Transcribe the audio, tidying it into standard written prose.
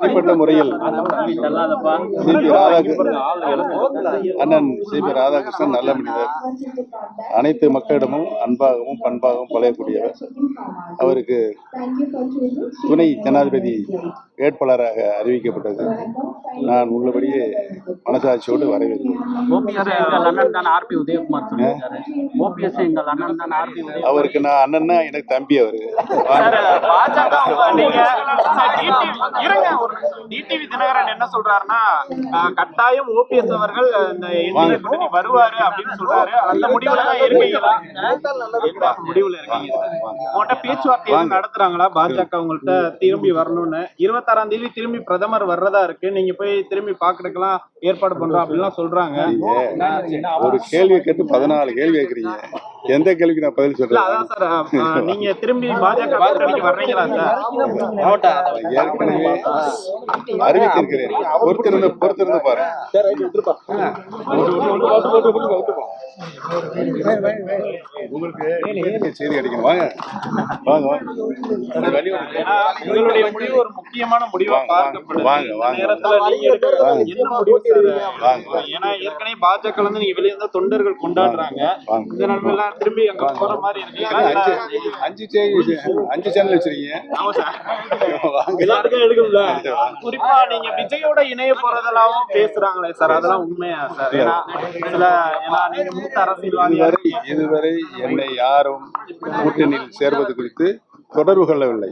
தனிப்பட்ட முறையில் அண்ணன் சிபி ராதாகிருஷ்ணன் நல்ல மனிதர். அனைத்து மக்களிடமும் அன்பாகவும் பண்பாகவும் பழகக்கூடியவர். அவருக்கு துணை ஜனாதிபதி வேட்பாளராக அறிவிக்கப்பட்டது. நான் உள்ளபடியே மனசாட்சியோடு வரவேற்கிறேன். அவருக்கு நான் அண்ணன்னா எனக்கு தம்பி. அவரு டிடிவி தினகரன் என்ன சொல்றாருன்னா, கட்டாயம் ஓபிஎஸ் அவர்கள் இந்த என்டிஏ கூட்டணி வருவாரு அப்படின்னு சொல்றாரு. அந்த முடிவுல தான் இருக்கீங்களா? முடிவுல இருக்கீங்க. உங்கள்கிட்ட பேச்சுவார்த்தை எதுவும் நடத்துறாங்களா? பாஜக உங்கள்கிட்ட திரும்பி வரணும்னு 26ஆம் தேதி திரும்பி பிரதமர் வர்றதா இருக்கு. நீங்க போய் திரும்பி பாக்குறதுக்கெல்லாம் ஏற்பாடு பண்றோம் அப்படின்லாம் சொல்றாங்க. ஒரு கேள்வி கேட்டு 14 கேள்வி கேட்கறீங்க. எந்த கேள்விக்கு நான் பதில் சொல்றேன்? அதான் சார், நீங்க திரும்பி பாஜக கூட்டணிக்கு வர்றீங்களா சார்? ஏற்கனவே அறிவித்திருக்கிறேன். பொறுத்திருந்து பாரு. உங்களுக்கு செய்தி கிடைக்கும். வாங்க வாங்க வாங்க. உங்களுடைய முடிவு ஒரு முக்கியமான முடிவா பார்க்கப்படுது. வாங்க வாங்க. என்ன முடிவு சார்? ஏன்னா ஏற்கனவே பாஜக வந்து நீங்க வெளியே இருந்தா தொண்டர்கள் கொண்டாடுறாங்க. இந்த நிலைமையில திரும்பி அங்க போற மாதிரி இருக்கு. 5 சேனல் வச்சிருக்கீங்க. ஆமா சார், எல்லாருக்கும் எடுக்கும்ல. குறிப்பா நீங்க விஜயோட இணைய போறதெல்லாம் பேசுறாங்களே சார், அதெல்லாம் உண்மையா சார்? ஏன்னா நீங்க மூத்த அரசியல்வாதி. இதுவரை என்னை யாரும் கூட்டணியில் சேர்வது குறித்து தொடர்பு கொள்ளவில்லை.